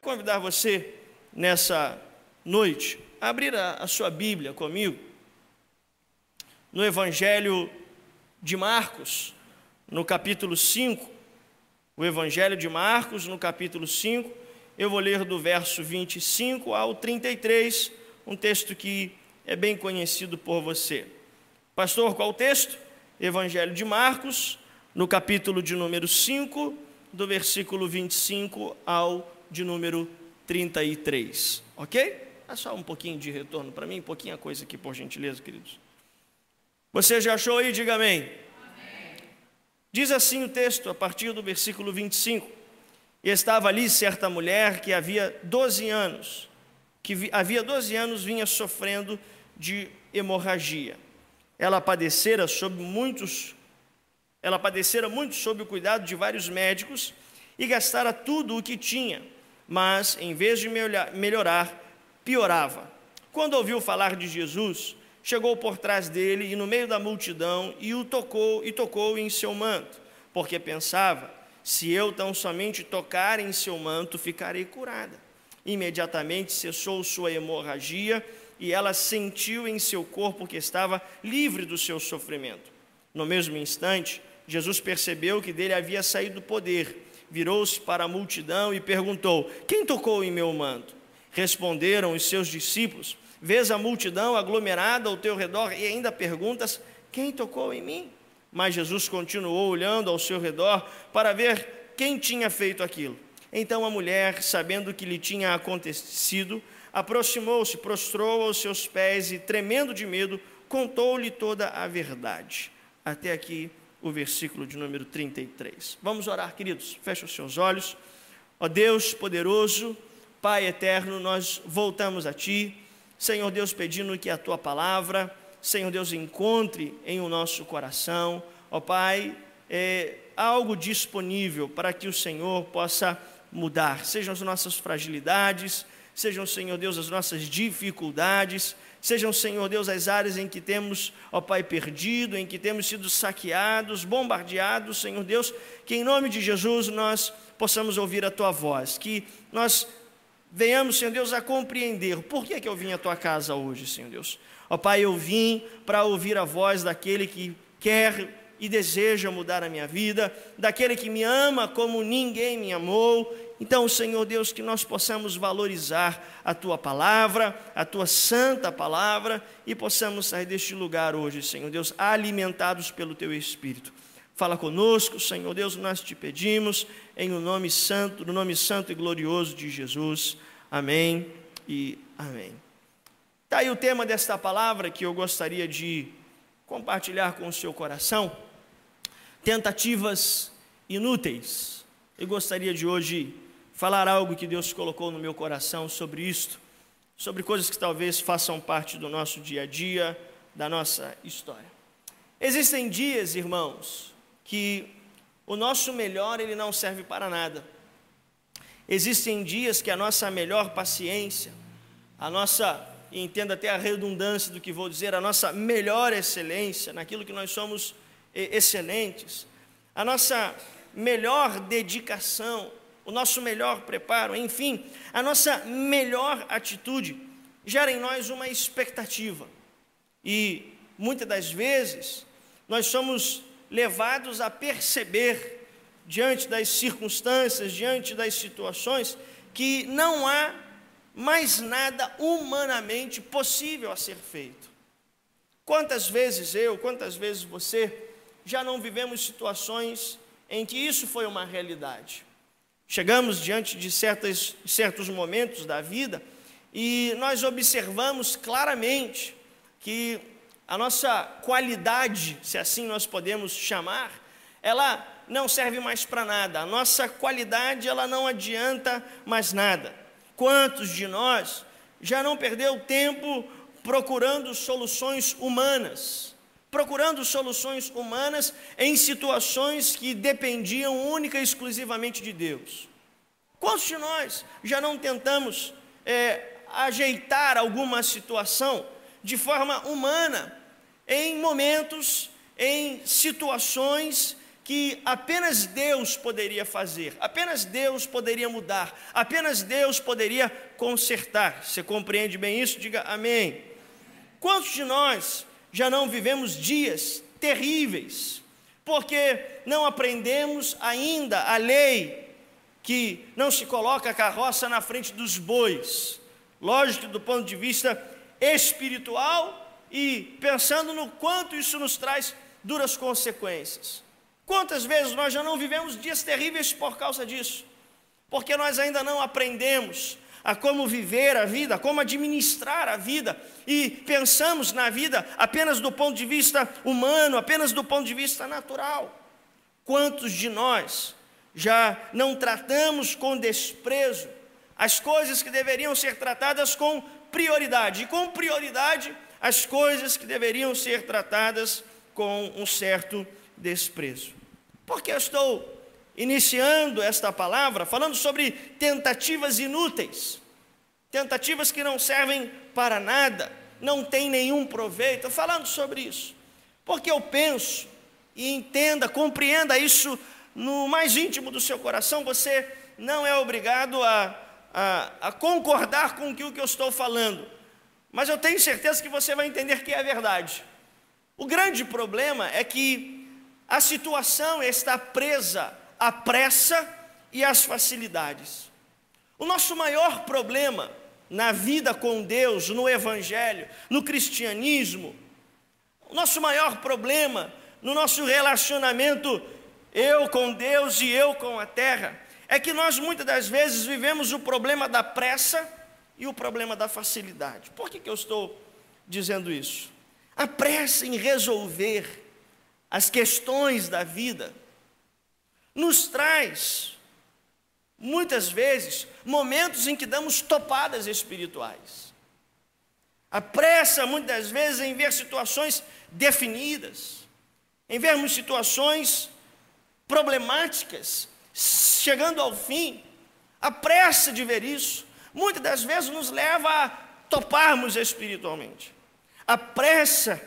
convidar você, nessa noite, a abrir a sua Bíblia comigo, no Evangelho de Marcos, no capítulo 5, o Evangelho de Marcos, no capítulo 5, eu vou ler do verso 25 ao 33, um texto que é bem conhecido por você. Pastor, qual o texto? Evangelho de Marcos, no capítulo de número 5, do versículo 25 ao de número 33, ok? Dá só um pouquinho de retorno para mim, pouquinha coisa aqui, por gentileza, queridos. Você já achou aí? Diga amém. Amém. Diz assim o texto, a partir do versículo 25. E estava ali certa mulher que havia 12 anos, vinha sofrendo de hemorragia. Ela padecera muito sob o cuidado de vários médicos e gastara tudo o que tinha, mas em vez de melhorar, piorava. Quando ouviu falar de Jesus, chegou por trás dele e no meio da multidão e tocou em seu manto, porque pensava: se eu tão somente tocar em seu manto, ficarei curada. Imediatamente cessou sua hemorragia e ela sentiu em seu corpo que estava livre do seu sofrimento. No mesmo instante, Jesus percebeu que dele havia saído o poder, virou-se para a multidão e perguntou: quem tocou em meu manto? Responderam os seus discípulos: vês a multidão aglomerada ao teu redor e ainda perguntas: quem tocou em mim? Mas Jesus continuou olhando ao seu redor para ver quem tinha feito aquilo. Então a mulher, sabendo o que lhe tinha acontecido, aproximou-se, prostrou aos seus pés e, tremendo de medo, contou-lhe toda a verdade. Até aqui o versículo de número 33. Vamos orar, queridos. Feche os seus olhos. Ó Deus poderoso, Pai eterno, nós voltamos a Ti, Senhor Deus, pedindo que a Tua palavra, Senhor Deus, encontre em o nosso coração, ó Pai, algo disponível para que o Senhor possa mudar, sejam as nossas fragilidades, sejam, Senhor Deus, as nossas dificuldades, sejam, Senhor Deus, as áreas em que temos, ó Pai, perdido, em que temos sido saqueados, bombardeados, Senhor Deus, que em nome de Jesus nós possamos ouvir a Tua voz, que nós venhamos, Senhor Deus, a compreender por que eu vim à Tua casa hoje, Senhor Deus. Ó Pai, eu vim para ouvir a voz daquele que quer e deseja mudar a minha vida, daquele que me ama como ninguém me amou. Então, Senhor Deus, que nós possamos valorizar a Tua palavra, a Tua santa palavra, e possamos sair deste lugar hoje, Senhor Deus, alimentados pelo Teu Espírito. Fala conosco, Senhor Deus, nós te pedimos, no nome santo e glorioso de Jesus. Amém e amém. Está aí o tema desta palavra que eu gostaria de compartilhar com o seu coração: tentativas inúteis. Eu gostaria de hoje falar algo que Deus colocou no meu coração sobre isto, sobre coisas que talvez façam parte do nosso dia a dia, da nossa história. Existem dias, irmãos, que o nosso melhor ele não serve para nada. Existem dias que a nossa melhor paciência, a nossa, e entenda até a redundância do que vou dizer, a nossa melhor excelência, naquilo que nós somos excelentes, a nossa melhor dedicação, o nosso melhor preparo, enfim, a nossa melhor atitude, gera em nós uma expectativa. E muitas das vezes nós somos levados a perceber, diante das circunstâncias, diante das situações, que não há mais nada humanamente possível a ser feito. Quantas vezes quantas vezes você já não vivemos situações em que isso foi uma realidade? Chegamos diante de certos momentos da vida e nós observamos claramente que a nossa qualidade, se assim nós podemos chamar, ela não serve mais para nada. A nossa qualidade, ela não adianta mais nada. Quantos de nós já não perdeu tempo procurando soluções humanas em situações que dependiam única e exclusivamente de Deus? Quantos de nós já não tentamos ajeitar alguma situação de forma humana, em momentos, em situações que apenas Deus poderia fazer, apenas Deus poderia mudar, apenas Deus poderia consertar. Você compreende bem isso? Diga amém. Quantos de nós já não vivemos dias terríveis, porque não aprendemos ainda a lei que não se coloca a carroça na frente dos bois? Lógico, do ponto de vista espiritual e pensando no quanto isso nos traz duras consequências. Quantas vezes nós já não vivemos dias terríveis por causa disso? Porque nós ainda não aprendemos a como viver a vida, a como administrar a vida, e pensamos na vida apenas do ponto de vista humano, apenas do ponto de vista natural. Quantos de nós já não tratamos com desprezo as coisas que deveriam ser tratadas com prioridade, e com prioridade as coisas que deveriam ser tratadas com um certo desprezo? Porque eu estou iniciando esta palavra falando sobre tentativas inúteis, tentativas que não servem para nada, não têm nenhum proveito. Falando sobre isso porque eu penso, e entenda, compreenda isso no mais íntimo do seu coração. Você não é obrigado a concordar com aquilo que eu estou falando, mas eu tenho certeza que você vai entender que é verdade. O grande problema é que a situação está presa à pressa e às facilidades. O nosso maior problema na vida com Deus, no Evangelho, no cristianismo, o nosso maior problema no nosso relacionamento, eu com Deus e eu com a terra, é que nós muitas das vezes vivemos o problema da pressa e o problema da facilidade. Por que eu estou dizendo isso? A pressa em resolver as questões da vida nos traz, muitas vezes, momentos em que damos topadas espirituais. A pressa, muitas vezes, em ver situações definidas, em vermos situações problemáticas chegando ao fim. A pressa de ver isso, muitas das vezes, nos leva a toparmos espiritualmente. A pressa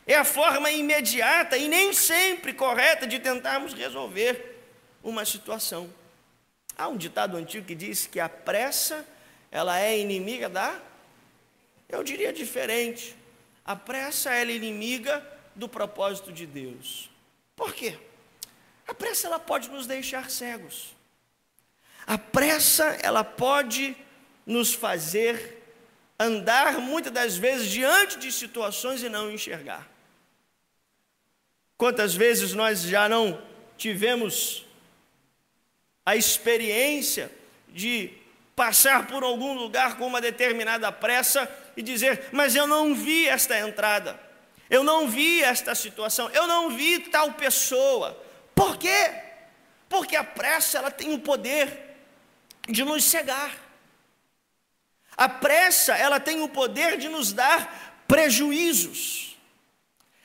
é a forma imediata e nem sempre correta de tentarmos resolver uma situação. Há um ditado antigo que diz que a pressa, ela é inimiga da... Eu diria diferente. A pressa, ela é inimiga do propósito de Deus. Por quê? A pressa, ela pode nos deixar cegos. A pressa, ela pode nos fazer andar, muitas das vezes, diante de situações e não enxergar. Quantas vezes nós já não tivemos a experiência de passar por algum lugar com uma determinada pressa e dizer, mas eu não vi esta entrada, eu não vi esta situação, eu não vi tal pessoa. Por quê? Porque a pressa, ela tem o poder de nos cegar. A pressa, ela tem o poder de nos dar prejuízos.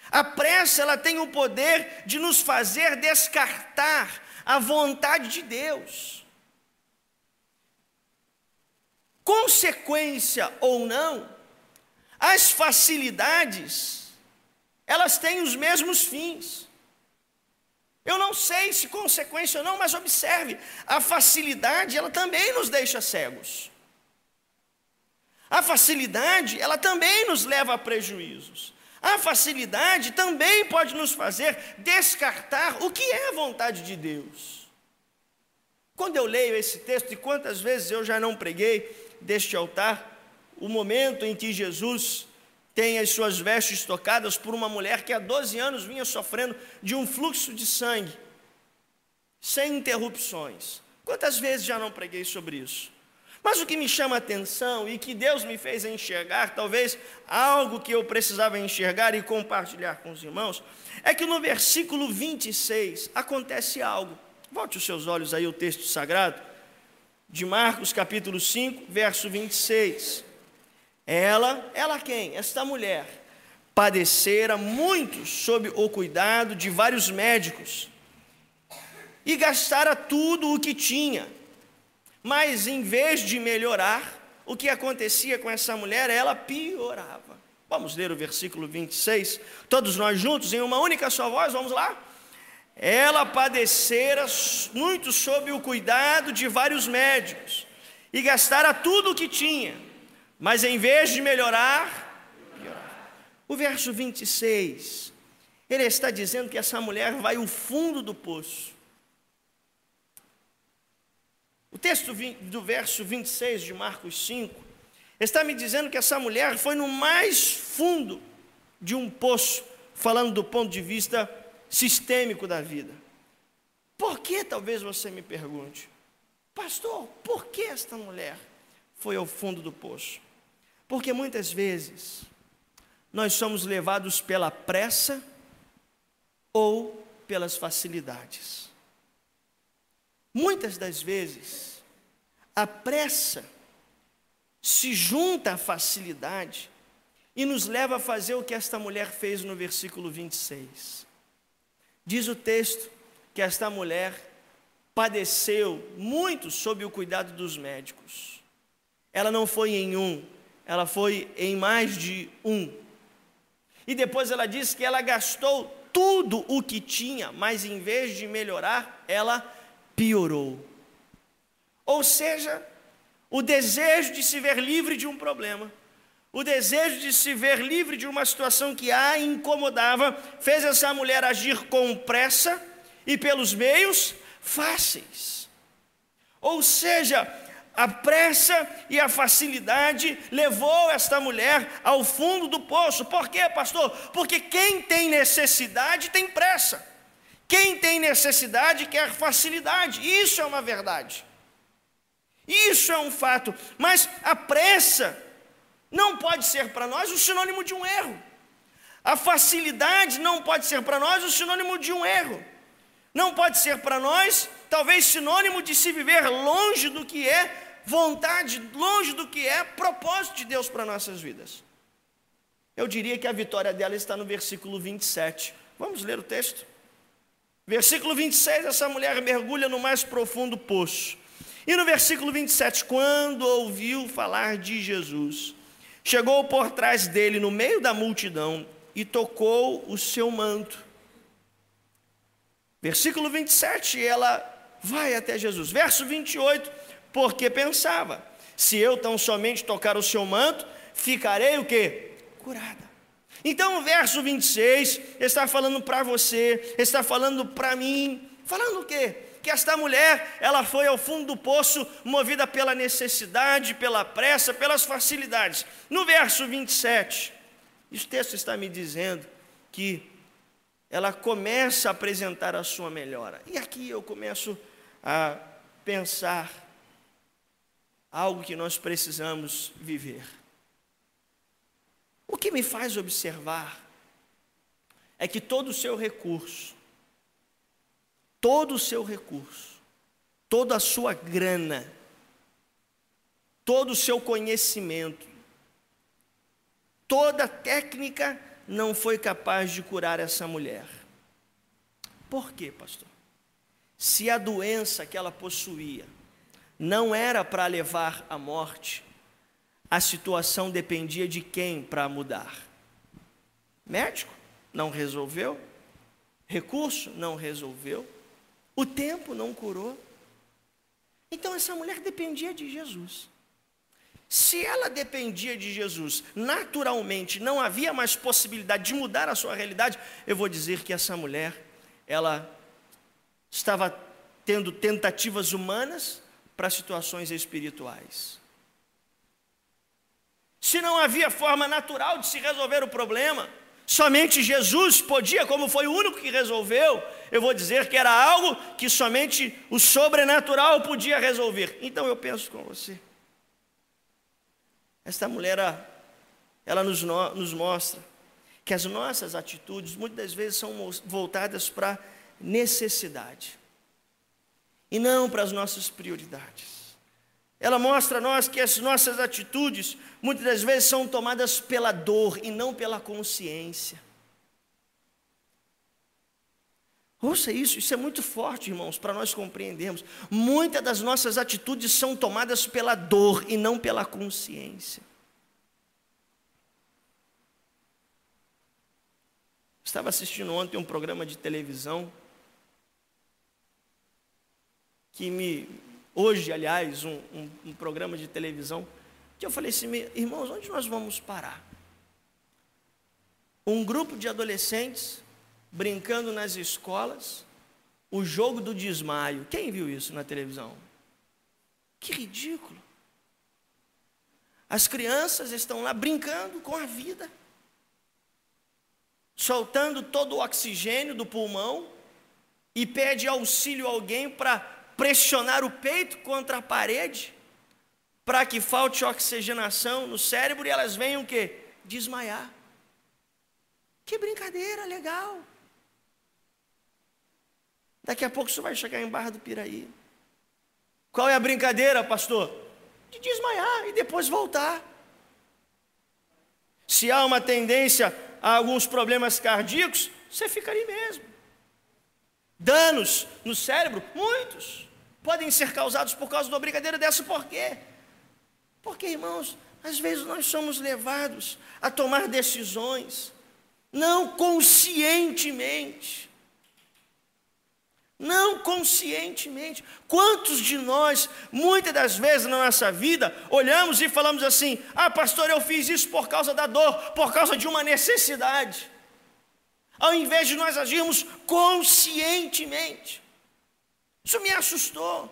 A pressa, ela tem o poder de nos fazer descartar a vontade de Deus. Consequência ou não, as facilidades, elas têm os mesmos fins. Eu não sei se consequência ou não, mas observe, a facilidade, ela também nos deixa cegos. A facilidade, ela também nos leva a prejuízos. A facilidade também pode nos fazer descartar o que é a vontade de Deus. Quando eu leio esse texto, e quantas vezes eu já não preguei deste altar, o momento em que Jesus tem as suas vestes tocadas por uma mulher que há 12 anos vinha sofrendo de um fluxo de sangue, sem interrupções. Quantas vezes já não preguei sobre isso? Mas o que me chama a atenção e que Deus me fez enxergar, talvez algo que eu precisava enxergar e compartilhar com os irmãos, é que no versículo 26 acontece algo. Volte os seus olhos aí ao texto sagrado, de Marcos capítulo 5, verso 26. Ela quem? Esta mulher padecera muito sob o cuidado de vários médicos e gastara tudo o que tinha. Mas em vez de melhorar, o que acontecia com essa mulher, ela piorava. Vamos ler o versículo 26, todos nós juntos, em uma única só voz, vamos lá? ela padecera muito sob o cuidado de vários médicos e gastara tudo o que tinha, mas em vez de melhorar, piorava. O verso 26, ele está dizendo que essa mulher vai ao fundo do poço. O texto do verso 26 de Marcos 5 está me dizendo que essa mulher foi no mais fundo de um poço, falando do ponto de vista sistêmico da vida. Por que, talvez você me pergunte, pastor, por que esta mulher foi ao fundo do poço? Porque muitas vezes nós somos levados pela pressa ou pelas facilidades. Muitas das vezes a pressa se junta à facilidade e nos leva a fazer o que esta mulher fez no versículo 26. Diz o texto que esta mulher padeceu muito sob o cuidado dos médicos. Ela não foi em um, ela foi em mais de um. E depois ela diz que ela gastou tudo o que tinha, mas em vez de melhorar, ela piorou. Ou seja, o desejo de se ver livre de um problema, o desejo de se ver livre de uma situação que a incomodava, fez essa mulher agir com pressa e pelos meios fáceis. Ou seja, a pressa e a facilidade levou esta mulher ao fundo do poço. Por quê, pastor? Porque quem tem necessidade tem pressa. Quem tem necessidade quer facilidade. Isso é uma verdade. Isso é um fato. Mas a pressa não pode ser para nós o sinônimo de um erro. A facilidade não pode ser para nós o sinônimo de um erro. Não pode ser para nós, talvez, sinônimo de se viver longe do que é vontade, longe do que é propósito de Deus para nossas vidas. Eu diria que a vitória dela está no versículo 27. Vamos ler o texto. Versículo 26, essa mulher mergulha no mais profundo poço. E no versículo 27, quando ouviu falar de Jesus, chegou por trás dele no meio da multidão e tocou o seu manto. Versículo 27, ela vai até Jesus. Verso 28, porque pensava, se eu tão somente tocar o seu manto, ficarei o quê? Curada. Então o verso 26 está falando para você, está falando para mim, falando o quê? Que esta mulher, ela foi ao fundo do poço, movida pela necessidade, pela pressa, pelas facilidades. No verso 27, o texto está me dizendo que ela começa a apresentar a sua melhora. E aqui eu começo a pensar algo que nós precisamos viver. O que me faz observar é que todo o seu recurso, toda a sua grana, todo o seu conhecimento, toda a técnica não foi capaz de curar essa mulher. Por quê, pastor? Se a doença que ela possuía não era para levar à morte, a situação dependia de quem para mudar? Médico? Não resolveu. Recurso? Não resolveu. O tempo não curou. Então essa mulher dependia de Jesus. Se ela dependia de Jesus, naturalmente não havia mais possibilidade de mudar a sua realidade, eu vou dizer que essa mulher, ela estava tendo tentativas humanas para situações espirituais. Se não havia forma natural de se resolver o problema, somente Jesus podia, como foi o único que resolveu, eu vou dizer que era algo que somente o sobrenatural podia resolver. Então eu penso com você. Esta mulher, ela nos mostra que as nossas atitudes muitas das vezes são voltadas para a necessidade e não para as nossas prioridades. Ela mostra a nós que as nossas atitudes muitas das vezes são tomadas pela dor e não pela consciência. Ouça isso é muito forte, irmãos, para nós compreendermos. Muitas das nossas atitudes são tomadas pela dor e não pela consciência. Estava assistindo ontem um programa de televisão hoje, aliás, um programa de televisão, que eu falei assim, irmãos, onde nós vamos parar? Um grupo de adolescentes brincando nas escolas, o jogo do desmaio. Quem viu isso na televisão? Que ridículo. As crianças estão lá brincando com a vida, soltando todo o oxigênio do pulmão, e pede auxílio a alguém para pressionar o peito contra a parede, para que falte oxigenação no cérebro e elas venham o quê? Desmaiar. Que brincadeira legal. Daqui a pouco você vai chegar em Barra do Piraí. Qual é a brincadeira, pastor? De desmaiar e depois voltar. Se há uma tendência a alguns problemas cardíacos, você fica ali mesmo. Danos no cérebro, muitos, podem ser causados por causa de uma brincadeira dessa. Por quê? Porque, irmãos, às vezes nós somos levados a tomar decisões não conscientemente. Não conscientemente. Quantos de nós, muitas das vezes na nossa vida, olhamos e falamos assim: ah, pastor, eu fiz isso por causa da dor, por causa de uma necessidade, ao invés de nós agirmos conscientemente. Isso me assustou.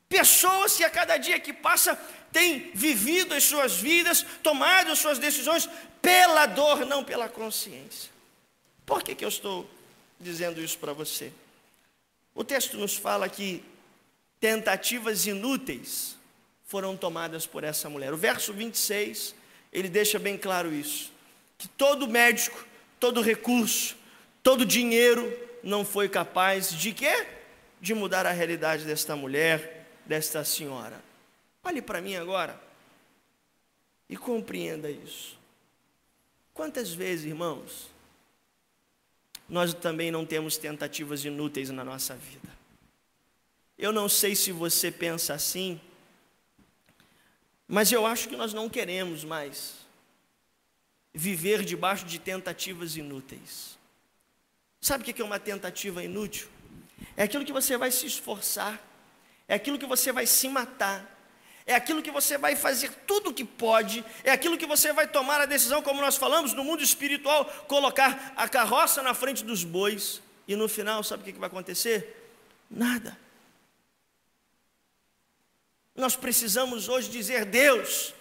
Pessoas que a cada dia que passa têm vivido as suas vidas, tomado as suas decisões pela dor, não pela consciência. Por que eu estou dizendo isso para você? O texto nos fala que tentativas inúteis foram tomadas por essa mulher. O verso 26, ele deixa bem claro isso, que todo médico, todo recurso, todo dinheiro não foi capaz de quê? De mudar a realidade desta mulher, desta senhora. Olhe para mim agora e compreenda isso. Quantas vezes, irmãos, nós também não temos tentativas inúteis na nossa vida? Eu não sei se você pensa assim, mas eu acho que nós não queremos mais viver debaixo de tentativas inúteis. Sabe o que é uma tentativa inútil? É aquilo que você vai se esforçar, é aquilo que você vai se matar, é aquilo que você vai fazer tudo o que pode, é aquilo que você vai tomar a decisão, como nós falamos, no mundo espiritual, colocar a carroça na frente dos bois, e no final, sabe o que vai acontecer? Nada. Nós precisamos hoje dizer: Deus,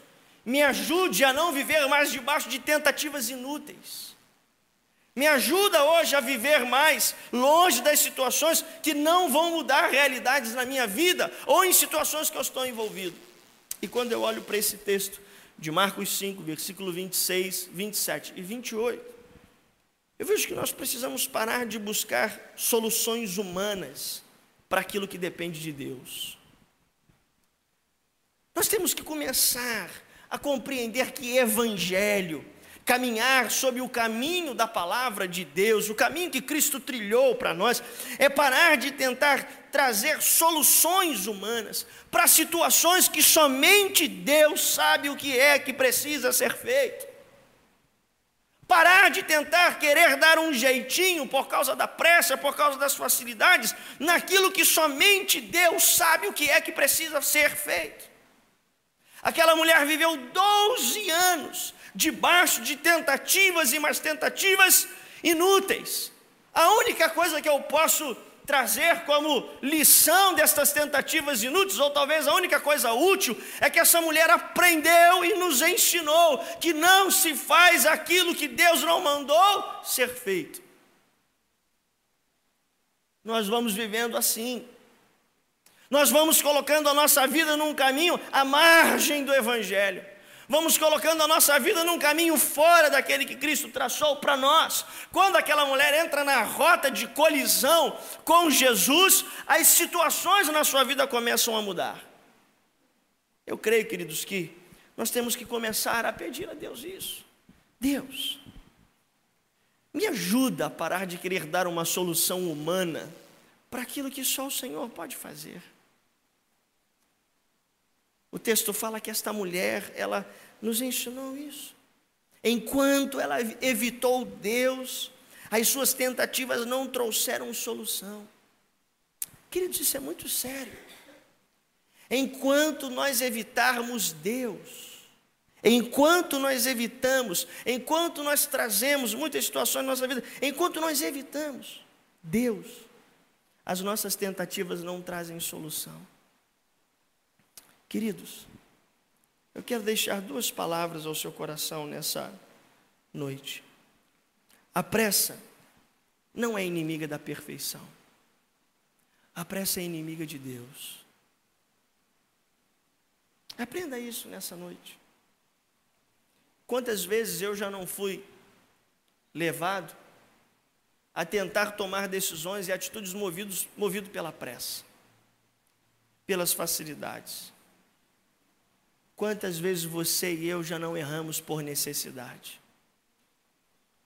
me ajude a não viver mais debaixo de tentativas inúteis. Me ajuda hoje a viver mais longe das situações que não vão mudar realidades na minha vida, ou em situações que eu estou envolvido. E quando eu olho para esse texto de Marcos 5, versículo 26, 27 e 28, eu vejo que nós precisamos parar de buscar soluções humanas para aquilo que depende de Deus. Nós temos que começar a compreender que evangelho, caminhar sob o caminho da palavra de Deus, o caminho que Cristo trilhou para nós, é parar de tentar trazer soluções humanas para situações que somente Deus sabe o que é que precisa ser feito. Parar de tentar querer dar um jeitinho por causa da pressa, por causa das facilidades, naquilo que somente Deus sabe o que é que precisa ser feito. Aquela mulher viveu 12 anos debaixo de tentativas e mais tentativas inúteis. A única coisa que eu posso trazer como lição destas tentativas inúteis, ou talvez a única coisa útil, é que essa mulher aprendeu e nos ensinou que não se faz aquilo que Deus não mandou ser feito. Nós vamos vivendo assim. Nós vamos colocando a nossa vida num caminho à margem do evangelho. Vamos colocando a nossa vida num caminho fora daquele que Cristo traçou para nós. Quando aquela mulher entra na rota de colisão com Jesus, as situações na sua vida começam a mudar. Eu creio, queridos, que nós temos que começar a pedir a Deus isso. Deus, me ajuda a parar de querer dar uma solução humana para aquilo que só o Senhor pode fazer. O texto fala que esta mulher, ela nos ensinou isso. Enquanto ela evitou Deus, as suas tentativas não trouxeram solução. Queridos, isso é muito sério. Enquanto nós evitarmos Deus, enquanto nós trazemos muitas situações na nossa vida, enquanto nós evitamos Deus, as nossas tentativas não trazem solução. Queridos, eu quero deixar 2 palavras ao seu coração nessa noite. A pressa não é inimiga da perfeição. A pressa é inimiga de Deus. Aprenda isso nessa noite. Quantas vezes eu já não fui levado a tentar tomar decisões e atitudes movido pela pressa, pelas facilidades. Quantas vezes você e eu já não erramos por necessidade?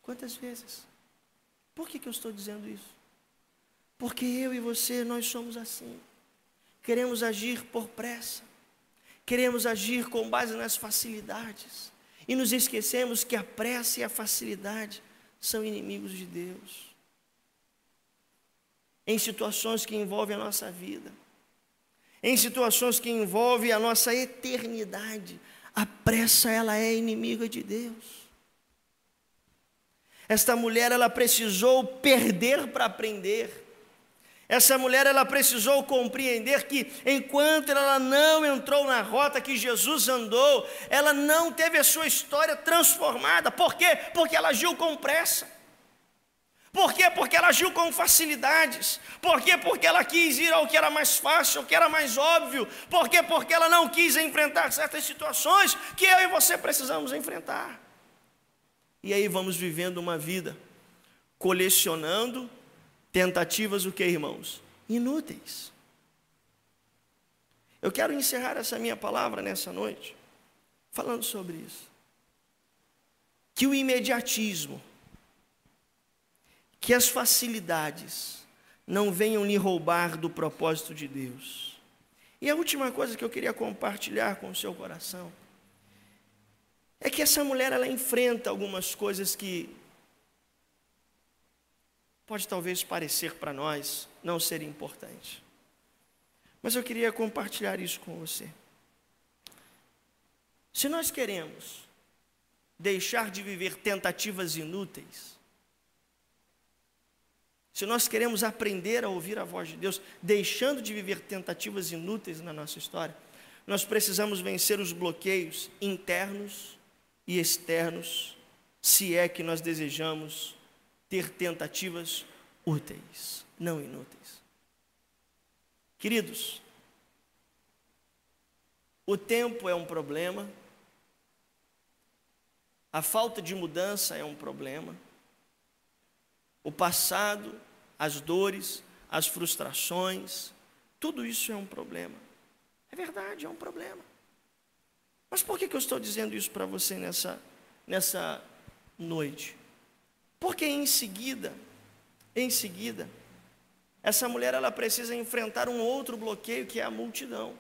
Quantas vezes? Por que eu estou dizendo isso? Porque eu e você, nós somos assim. Queremos agir por pressa. Queremos agir com base nas facilidades. E nos esquecemos que a pressa e a facilidade são inimigos de Deus. Em situações que envolvem a nossa vida, em situações que envolvem a nossa eternidade, a pressa, ela é inimiga de Deus. Esta mulher, ela precisou perder para aprender. Essa mulher, ela precisou compreender que enquanto ela não entrou na rota que Jesus andou, ela não teve a sua história transformada. Por quê? Porque ela agiu com pressa. Por quê? Porque ela agiu com facilidades. Por quê? Porque ela quis ir ao que era mais fácil, ao que era mais óbvio. Por quê? Porque ela não quis enfrentar certas situações que eu e você precisamos enfrentar. E aí vamos vivendo uma vida colecionando tentativas, o que, irmãos? Inúteis. Eu quero encerrar essa minha palavra nessa noite falando sobre isso. Que o imediatismo, que as facilidades não venham lhe roubar do propósito de Deus. E a última coisa que eu queria compartilhar com o seu coração é que essa mulher, ela enfrenta algumas coisas que pode talvez parecer para nós não ser importante. Mas eu queria compartilhar isso com você. Se nós queremos deixar de viver tentativas inúteis, se nós queremos aprender a ouvir a voz de Deus, deixando de viver tentativas inúteis na nossa história, nós precisamos vencer os bloqueios internos e externos, se é que nós desejamos ter tentativas úteis, não inúteis. Queridos, o tempo é um problema, a falta de mudança é um problema, o passado, as dores, as frustrações, tudo isso é um problema. É verdade, é um problema. Mas por que eu estou dizendo isso para você nessa noite? Porque em seguida, essa mulher, ela precisa enfrentar um outro bloqueio, que é a multidão.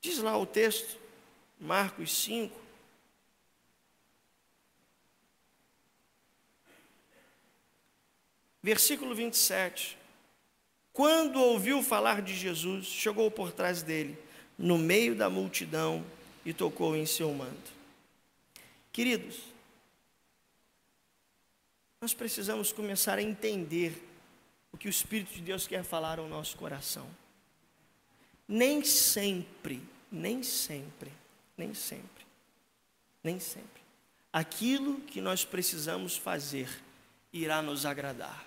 Diz lá o texto, Marcos 5, versículo 27. Quando ouviu falar de Jesus, chegou por trás dele, no meio da multidão, e tocou em seu manto. Queridos, nós precisamos começar a entender o que o Espírito de Deus quer falar ao nosso coração. Nem sempre, aquilo que nós precisamos fazer irá nos agradar.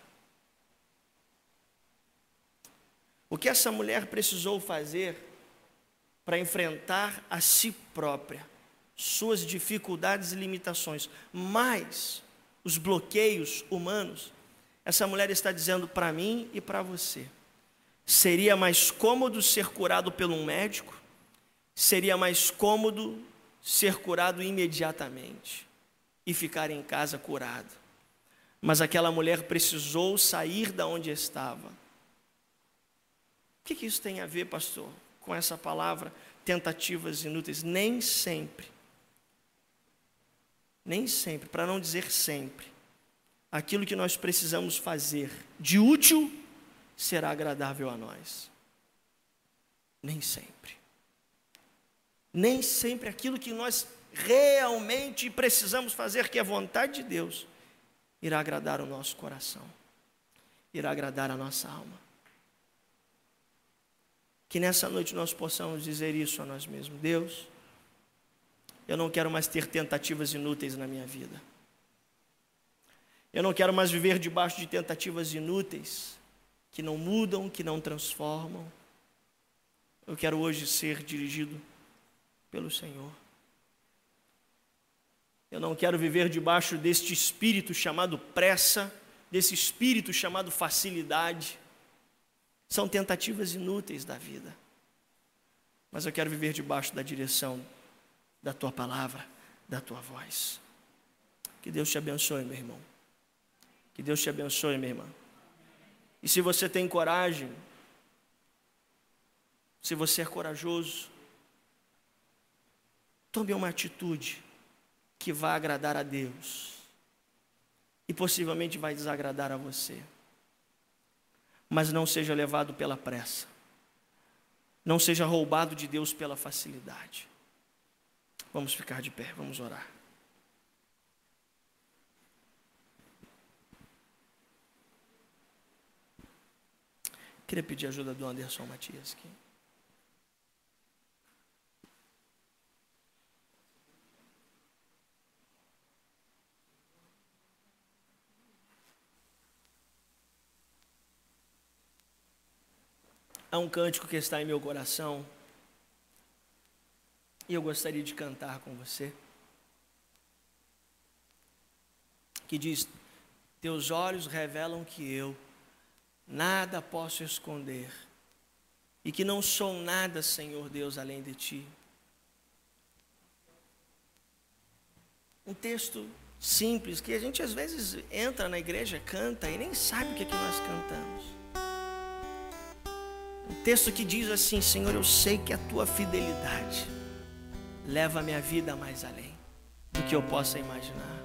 O que essa mulher precisou fazer para enfrentar a si própria, suas dificuldades e limitações, mas os bloqueios humanos, essa mulher está dizendo para mim e para você: seria mais cômodo ser curado por um médico, seria mais cômodo ser curado imediatamente e ficar em casa curado. Mas aquela mulher precisou sair da onde estava. O que isso tem a ver, pastor, com essa palavra, tentativas inúteis? Nem sempre, para não dizer sempre, aquilo que nós precisamos fazer de útil será agradável a nós. Nem sempre. Nem sempre aquilo que nós realmente precisamos fazer, que é a vontade de Deus, irá agradar o nosso coração, irá agradar a nossa alma. Que nessa noite nós possamos dizer isso a nós mesmos: Deus, eu não quero mais ter tentativas inúteis na minha vida. Eu não quero mais viver debaixo de tentativas inúteis, que não mudam, que não transformam. Eu quero hoje ser dirigido pelo Senhor. Eu não quero viver debaixo deste espírito chamado pressa, desse espírito chamado facilidade. São tentativas inúteis da vida. Mas eu quero viver debaixo da direção da Tua palavra, da Tua voz. Que Deus te abençoe, meu irmão. Que Deus te abençoe, minha irmã. E se você tem coragem, se você é corajoso, tome uma atitude que vai agradar a Deus e possivelmente vai desagradar a você. Mas não seja levado pela pressa. Não seja roubado de Deus pela facilidade. Vamos ficar de pé, vamos orar. Queria pedir a ajuda do Anderson Matias aqui. Há um cântico que está em meu coração e eu gostaria de cantar com você, que diz: teus olhos revelam que eu nada posso esconder e que não sou nada, Senhor Deus, além de Ti. Um texto simples que a gente às vezes entra na igreja, canta e nem sabe o que é que nós cantamos. Um texto que diz assim: Senhor, eu sei que a Tua fidelidade leva a minha vida mais além do que eu possa imaginar.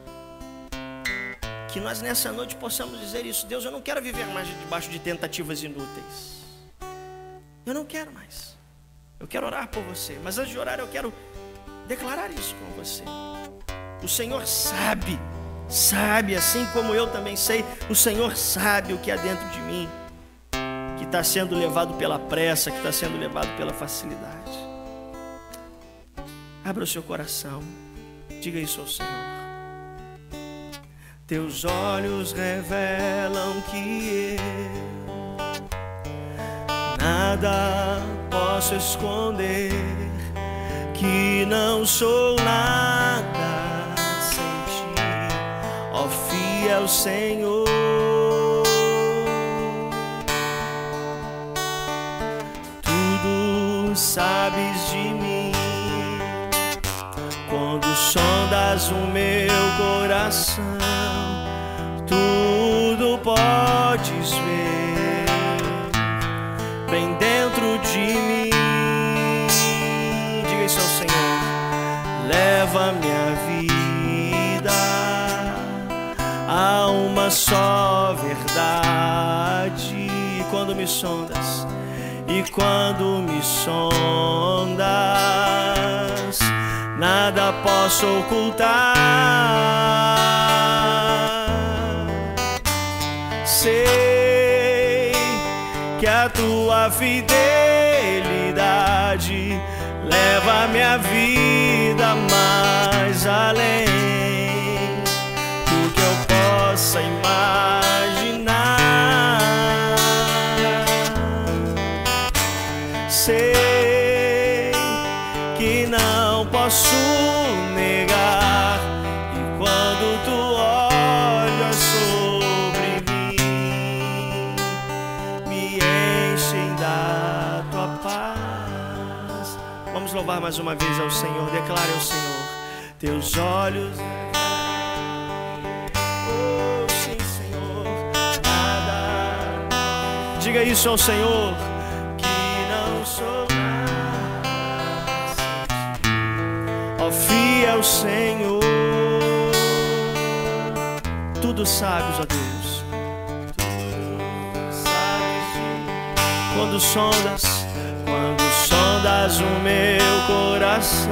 Que nós nessa noite possamos dizer isso: Deus, eu não quero viver mais debaixo de tentativas inúteis. Eu não quero mais. Eu quero orar por você, mas antes de orar eu quero declarar isso com você. O Senhor sabe, assim como eu também sei, o Senhor sabe o que há dentro de mim, que está sendo levado pela pressa, que está sendo levado pela facilidade. Abra o seu coração, diga isso ao Senhor. Teus olhos revelam que eu nada posso esconder, que não sou nada sem Ti, ó fiel Senhor. Tudo sabes de mim, quando sondas o meu coração, tudo podes ver bem dentro de mim. Diga isso ao Senhor: leva minha vida a uma só verdade. E quando me sondas, nada posso ocultar. Sei que a Tua fidelidade leva a minha vida mais além do que eu possa imaginar. Sei que não posso negar, e quando Tu olhas sobre mim, me enchem da Tua paz. Vamos louvar mais uma vez ao Senhor. Declare ao Senhor: Teus olhos, oh sim, Senhor, nada. Diga isso ao Senhor: que não sou ó fiel Senhor. Tudo sabes, ó Deus, tudo sabes de quando sondas o meu coração,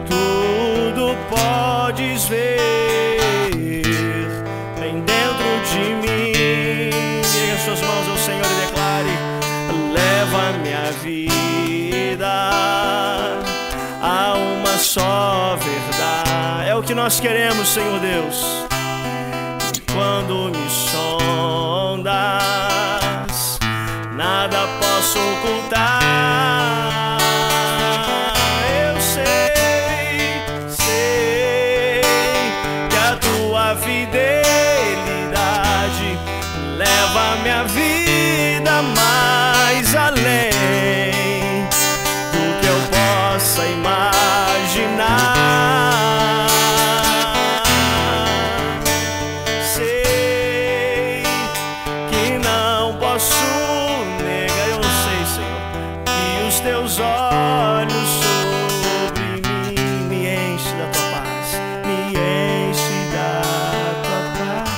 tudo podes ver bem dentro de mim. Ergue as suas mãos ao Senhor e declare: leva minha vida a uma só verdade. É o que nós queremos, Senhor Deus. Quando me sondas, nada posso ocultar. Eu sei que a tua fidelidade leva minha vida mais além do que eu possa imaginar. Sei que não posso negar, eu sei, Senhor, que os teus olhos sobre mim me enchem da tua paz, me enchem da tua paz,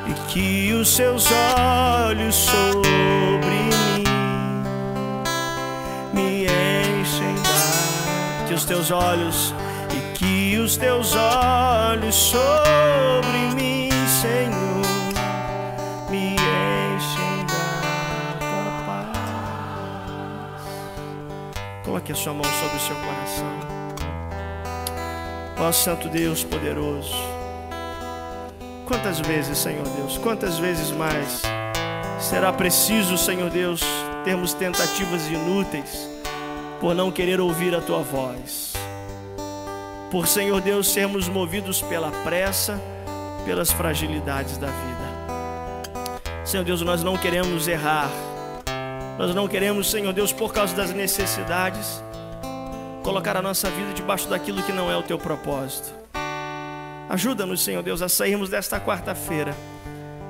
e que os seus olhos sobre mim me enchem da, que os teus olhos, e que os teus olhos sobre mim, Senhor, me enchem da tua paz. Coloque a sua mão sobre o seu coração. Ó Santo Deus poderoso, quantas vezes, Senhor Deus, quantas vezes mais será preciso, Senhor Deus, termos tentativas inúteis por não querer ouvir a tua voz, por, Senhor Deus, sermos movidos pela pressa, pelas fragilidades da vida. Senhor Deus, nós não queremos errar, nós não queremos, Senhor Deus, por causa das necessidades, colocar a nossa vida debaixo daquilo que não é o teu propósito. Ajuda-nos, Senhor Deus, a sairmos desta quarta-feira,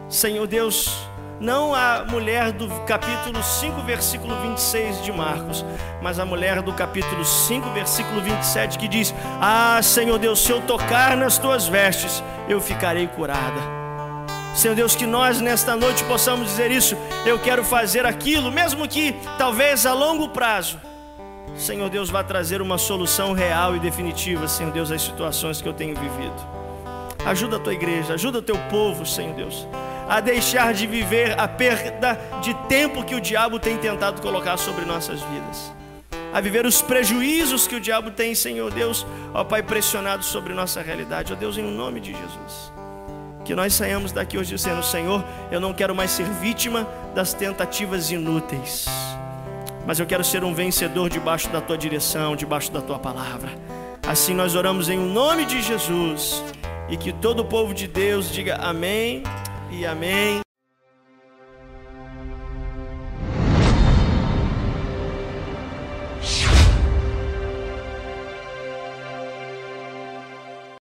Senhor Deus, não a mulher do capítulo 5, versículo 26 de Marcos, mas a mulher do capítulo 5, versículo 27, que diz: ah, Senhor Deus, se eu tocar nas tuas vestes, eu ficarei curada. Senhor Deus, que nós nesta noite possamos dizer isso: eu quero fazer aquilo, mesmo que talvez a longo prazo, Senhor Deus, vá trazer uma solução real e definitiva, Senhor Deus, às situações que eu tenho vivido. Ajuda a tua igreja, ajuda o teu povo, Senhor Deus, a deixar de viver a perda de tempo que o diabo tem tentado colocar sobre nossas vidas, a viver os prejuízos que o diabo tem, Senhor Deus, ó Pai, pressionado sobre nossa realidade. Ó Deus, em nome de Jesus, que nós saiamos daqui hoje dizendo: Senhor, eu não quero mais ser vítima das tentativas inúteis, mas eu quero ser um vencedor debaixo da tua direção, debaixo da tua palavra. Assim nós oramos em nome de Jesus, e que todo o povo de Deus diga amém e amém.